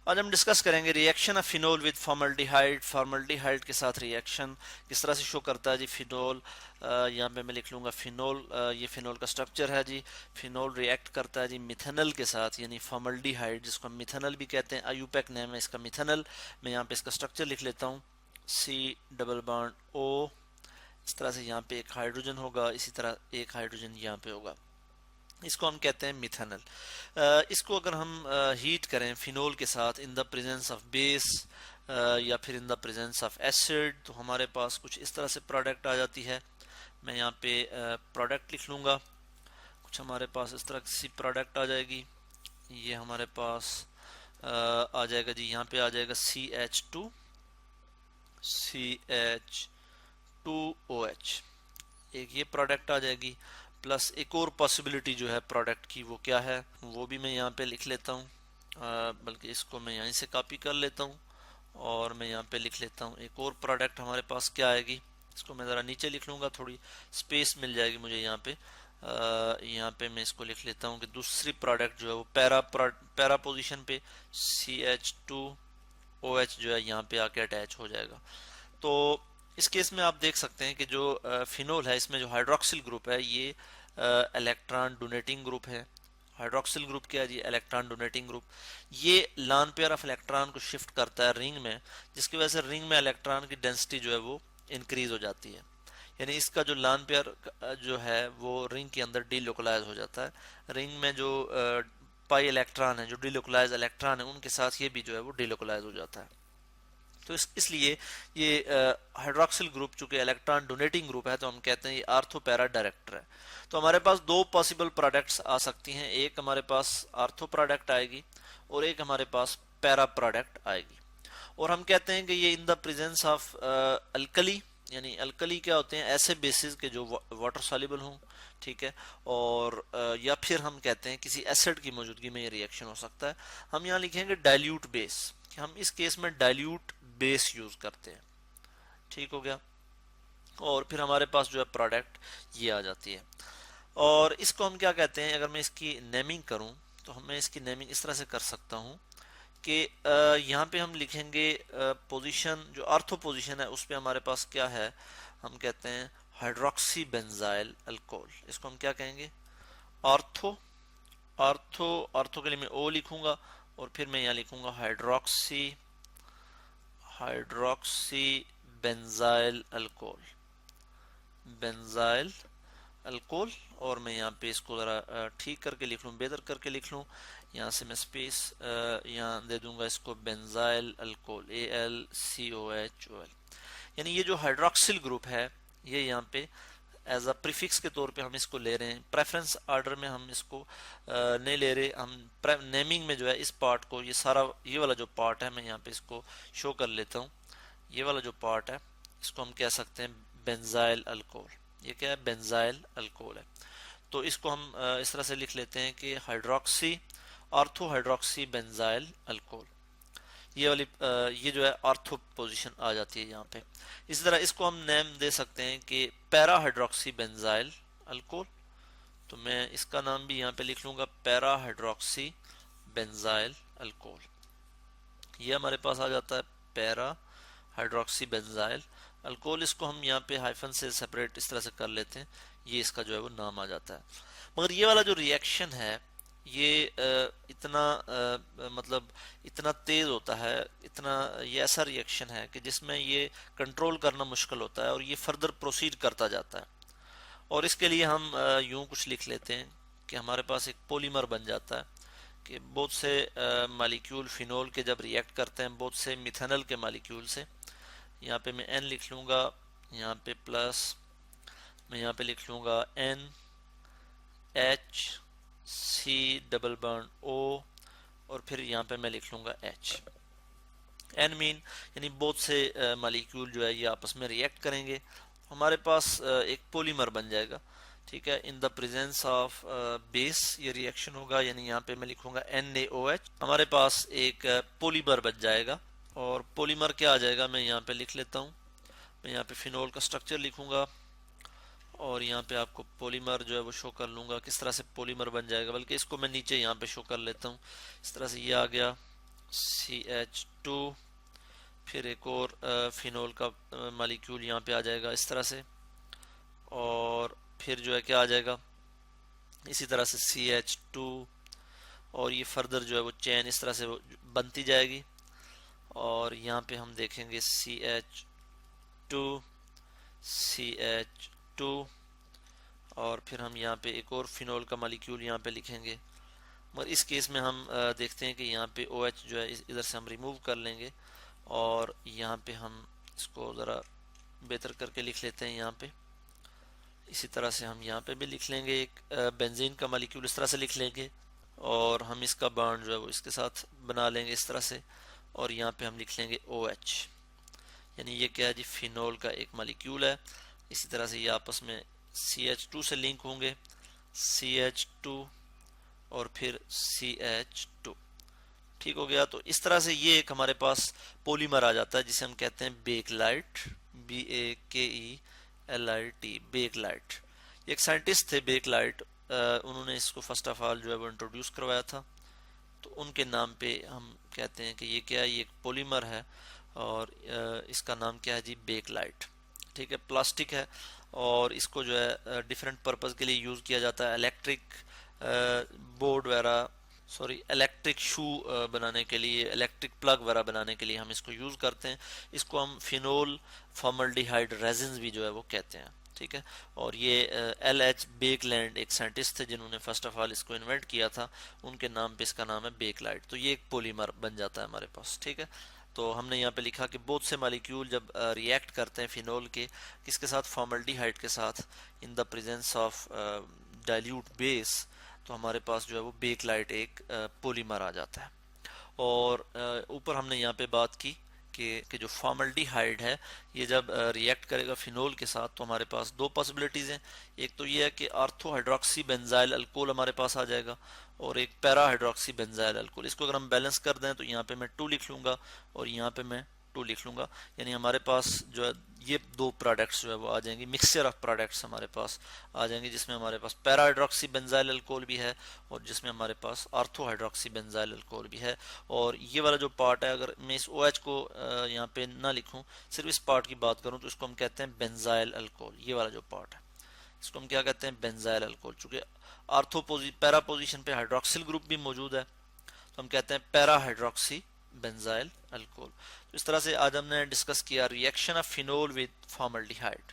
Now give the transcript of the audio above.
आज हम डिस्कस करेंगे reaction of phenol with formaldehyde. Formaldehyde के साथ रिएक्शन किस तरह से शो करता है जी। फिनोल, यहाँ पे मैं लिख लूँगा फिनोल, ये फिनोल का स्ट्रक्चर है जी। फिनोल रिएक्ट करता है जी मिथेनल के साथ, यानी फॉर्मल्डिहाइड जिसको हम मिथेनल भी कहते हैं। आईयूपैक नेम है इसका मिथेनल। मैं यहाँ पे इसका स्ट्रक्चर लिख लेता हूँ, सी डबल बॉन्ड ओ। इस तरह से यहाँ पे एक हाइड्रोजन होगा, इसी तरह एक हाइड्रोजन यहाँ पे होगा। इसको हम कहते हैं मिथेनल। इसको अगर हम हीट करें फिनोल के साथ in the presence of base या फिर in the presence of acid, तो हमारे पास कुछ इस तरह से प्रोडक्ट आ जाती है। मैं यहाँ पे प्रोडक्ट लिख लूँगा। कुछ हमारे पास इस तरह की प्रोडक्ट आ जाएगी। ये हमारे पास आ जाएगा जी, यहाँ पे आ जाएगा CH2OH, एक ये प्रोडक्ट आ जाएगी। प्लस एक और पॉसिबिलिटी जो है प्रोडक्ट की, वो क्या है वो भी मैं यहाँ पे लिख लेता हूँ। बल्कि इसको मैं यहीं से कॉपी कर लेता हूँ और मैं यहाँ पे लिख लेता हूँ एक और प्रोडक्ट हमारे पास क्या आएगी। इसको मैं ज़रा नीचे लिख लूँगा, थोड़ी स्पेस मिल जाएगी मुझे यहाँ पे। यहाँ पे मैं इसको लिख लेता हूँ कि दूसरी प्रोडक्ट जो है वो पैरा पोजीशन पे CH2OH जो है यहाँ पे आके अटैच हो जाएगा। तो इस केस में आप देख सकते हैं कि जो फिनोल है इसमें जो हाइड्रोक्सिल ग्रुप है ये इलेक्ट्रॉन डोनेटिंग ग्रुप है। हाइड्रोक्सिल ग्रुप क्या है जी, इलेक्ट्रॉन डोनेटिंग ग्रुप। ये लॉन पेयर ऑफ इलेक्ट्रॉन को शिफ्ट करता है रिंग में, जिसकी वजह से रिंग में इलेक्ट्रॉन की डेंसिटी जो है वो इंक्रीज हो जाती है। यानी इसका जो लॉन पेयर जो है वो रिंग के अंदर डीलोकलाइज हो जाता है। रिंग में जो पाई इलेक्ट्रॉन है, जो डीलोकलाइज इलेक्ट्रॉन है, उनके साथ ये भी जो है वो डीलोकलाइज हो जाता है। तो इसलिए ये हाइड्रोक्सिल ग्रुप चूंकि इलेक्ट्रॉन डोनेटिंग ग्रुप है, तो हम कहते हैं ये आर्थो पैरा डायरेक्टर है। तो हमारे पास दो पॉसिबल प्रोडक्ट्स आ सकती हैं, एक हमारे पास आर्थो प्रोडक्ट आएगी और एक हमारे पास पैरा प्रोडक्ट आएगी। और हम कहते हैं कि ये in the presence of alkali, यानी अल्कली क्या होते हैं, ऐसे बेसिस के जो वाटर सॉल्युबल हों, ठीक है। और या फिर हम कहते हैं किसी एसिड की मौजूदगी में ये रिएक्शन हो सकता है। हम यहाँ लिखेंगे डाइल्यूट बेस, कि हम इस केस में डाइल्यूट बेस यूज करते हैं। ठीक हो गया। और फिर हमारे पास जो है प्रोडक्ट ये आ जाती है। और इसको हम क्या कहते हैं, अगर मैं इसकी नेमिंग करूं तो मैं इसकी नेमिंग इस तरह से कर सकता हूं कि यहाँ पे हम लिखेंगे पोजीशन, जो आर्थो पोजीशन है उस पे हमारे पास क्या है, हम कहते हैं हाइड्रोक्सी बेंजाइल अल्कोहल। इसको हम क्या कहेंगे, आर्थो। आर्थो आर्थो के लिए मैं ओ लिखूंगा और फिर मैं यहाँ लिखूंगा hydroxy hydroxy benzyl alcohol, benzyl alcohol. और मैं यहाँ पे इसको ज़रा ठीक करके लिख लूँ, बेहतर करके लिख लूँ। यहाँ से मैं स्पेस यहाँ दे दूंगा इसको, बेंजाइल अल्कोहल, AlCOHOL। यानी ये जो हाइड्रोक्सिल ग्रुप है ये यहाँ पे एज अ प्रीफिक्स के तौर पे हम इसको ले रहे हैं। प्रेफरेंस ऑर्डर में हम इसको नहीं ले रहे, हम नेमिंग में जो है इस पार्ट को, ये सारा ये वाला जो पार्ट है मैं यहाँ पे इसको शो कर लेता हूँ। ये वाला जो पार्ट है इसको हम कह सकते हैं बेंजाइल अल्कोहल। ये क्या है, बेंजाइल अल्कोहल है। तो इसको हम इस तरह से लिख लेते हैं कि hydroxy, ortho hydroxy benzyl alcohol. ये वाली ये जो है ऑर्थो पोजीशन आ जाती है यहाँ पे। इसी तरह इसको हम नेम दे सकते हैं कि पैरा हाइड्रोक्सी बेंजाइल अल्कोहल। तो मैं इसका नाम भी यहाँ पे लिख लूंगा, पैरा हाइड्रोक्सी बेंजाइल अल्कोहल। ये हमारे पास आ जाता है पैरा हाइड्रोक्सी बेंजाइल अल्कोहल। इसको हम यहाँ पे हाइफन से सेपरेट इस तरह से कर लेते हैं, ये इसका जो है वो नाम आ जाता है। मगर ये वाला जो रिएक्शन है ये इतना मतलब इतना तेज होता है, इतना ये ऐसा रिएक्शन है कि जिसमें ये कंट्रोल करना मुश्किल होता है और ये फर्दर प्रोसीड करता जाता है। और इसके लिए हम यूं कुछ लिख लेते हैं कि हमारे पास एक पॉलीमर बन जाता है कि बहुत से मालिक्यूल फिनोल के जब रिएक्ट करते हैं बहुत से मिथेनल के मालिक्यूल से। यहाँ पे मैं N लिख लूँगा, यहाँ पे प्लस मैं यहाँ पे लिख लूँगा NHC डबल बॉन्ड O और फिर यहाँ पे मैं लिख लूँगा H। N मीन यानी बहुत से मालिक्यूल जो है ये आपस में रिएक्ट करेंगे, हमारे पास एक पॉलीमर बन जाएगा। ठीक है, in the presence of base ये रिएक्शन होगा, यानी यहाँ पे मैं लिखूंगा NaOH। हमारे पास एक पॉलीमर बन जाएगा और पॉलीमर क्या आ जाएगा, मैं यहाँ पे लिख लेता हूँ। मैं यहाँ पे फिनोल का स्ट्रक्चर लिखूंगा और यहाँ पे आपको पॉलीमर जो है वो शो कर लूंगा, किस तरह से पॉलीमर बन जाएगा। बल्कि इसको मैं नीचे यहाँ पे शो कर लेता हूँ, इस तरह से ये आ गया CH2, फिर एक और फिनोल का मालिक्यूल यहाँ पे आ जाएगा इस तरह से, और फिर जो है क्या आ जाएगा इसी तरह से CH2, और ये फर्दर जो है वो चेन इस तरह से वो बनती जाएगी। और यहाँ पे हम देखेंगे CH2, CH2, और फिर हम यहाँ पे एक और फिनोल का मालिक्यूल यहाँ पे लिखेंगे। मगर इस केस में हम देखते हैं कि यहाँ पे OH जो है इधर से हम रिमूव कर लेंगे, और यहाँ पे हम इसको ज़रा बेहतर करके लिख लेते हैं। यहाँ पे इसी तरह से हम यहाँ पे भी लिख लेंगे, एक बेंजीन का मालिक्यूल इस तरह से लिख लेंगे, और हम इसका बॉन्ड जो है वो इसके साथ बना लेंगे इस तरह से, और यहाँ पे हम लिख लेंगे OH, यानी ये क्या है जी, फिनोल का एक मालिक्यूल है। इसी तरह से ये आपस में CH2 से लिंक होंगे, CH2 और फिर CH2। ठीक हो गया। तो इस तरह से ये एक हमारे पास पॉलीमर आ जाता है जिसे हम कहते हैं बेकलाइट, BAKELIT, बेकलाइट। ये एक साइंटिस्ट थे बेकलाइट, उन्होंने इसको फर्स्ट ऑफ ऑल जो है वो इंट्रोड्यूस करवाया था, तो उनके नाम पे हम कहते हैं कि ये क्या है, ये एक पॉलीमर है, और इसका नाम क्या है जी, बेकलाइट। ठीक है, प्लास्टिक है, और इसको जो है डिफरेंट पर्पज़ के लिए यूज़ किया जाता है, इलेक्ट्रिक बोर्ड वगैरह, सॉरी इलेक्ट्रिक शू बनाने के लिए, इलेक्ट्रिक प्लग वगैरह बनाने के लिए हम इसको यूज़ करते हैं। इसको हम फिनोल फॉर्मल्डिहाइड रेजिन्स भी जो है वो कहते हैं। ठीक है, और ये LH बेकलैंड एक साइंटिस्ट थे जिन्होंने फर्स्ट ऑफ ऑल इसको इन्वेंट किया था, उनके नाम पे इसका नाम है बेकलाइट। तो ये एक पॉलीमर बन जाता है हमारे पास। ठीक है, तो हमने यहाँ पे लिखा कि बहुत से मालिक्यूल जब रिएक्ट करते हैं फिनोल के किसके साथ, फॉर्मल्डिहाइड के साथ, in the presence of dilute base, तो हमारे पास जो है वो बेकलाइट एक पॉलीमर आ जाता है। और ऊपर हमने यहाँ पे बात की कि जो फॉर्मल्डिहाइड है ये जब रिएक्ट करेगा फिनोल के साथ तो हमारे पास दो पॉसिबिलिटीज़ हैं। एक तो ये है कि आर्थो हाइड्रोक्सी बेंजाइल अल्कोहल हमारे पास आ जाएगा, और एक पैरा हाइड्रोक्सी बेंजाइल अल्कोहल। इसको अगर हम बैलेंस कर दें तो यहाँ पे मैं 2 लिख लूँगा और यहाँ पे मैं 2 लिख लूँगा, यानी हमारे पास जो है ये दो प्रोडक्ट्स जो है वो आ जाएंगी, मिक्सचर ऑफ प्रोडक्ट्स हमारे पास आ जाएंगे, जिसमें हमारे पास पैरा हाइड्रोक्सी बेंजाइल अल्कोहल भी है और जिसमें हमारे पास आर्थो हाइड्रोक्सी बेंजाइल अल्कोहल भी है। और ये वाला जो पार्ट है, अगर मैं इस OH को यहाँ पे ना लिखूं, सिर्फ इस पार्ट की बात करूं, तो इसको हम कहते हैं बेंजाइल अल्कोहल। ये वाला जो पार्ट है इसको हम क्या कहते हैं, बेंजाइल अल्कोहल। चूंकि पैरा पोजीशन पे हाइड्रोक्सिल ग्रुप भी मौजूद है तो हम कहते हैं पैरा हाइड्रोक्सी बेंजाइल अल्कोहल। तो इस तरह से आज हमने डिस्कस किया reaction of phenol with formaldehyde.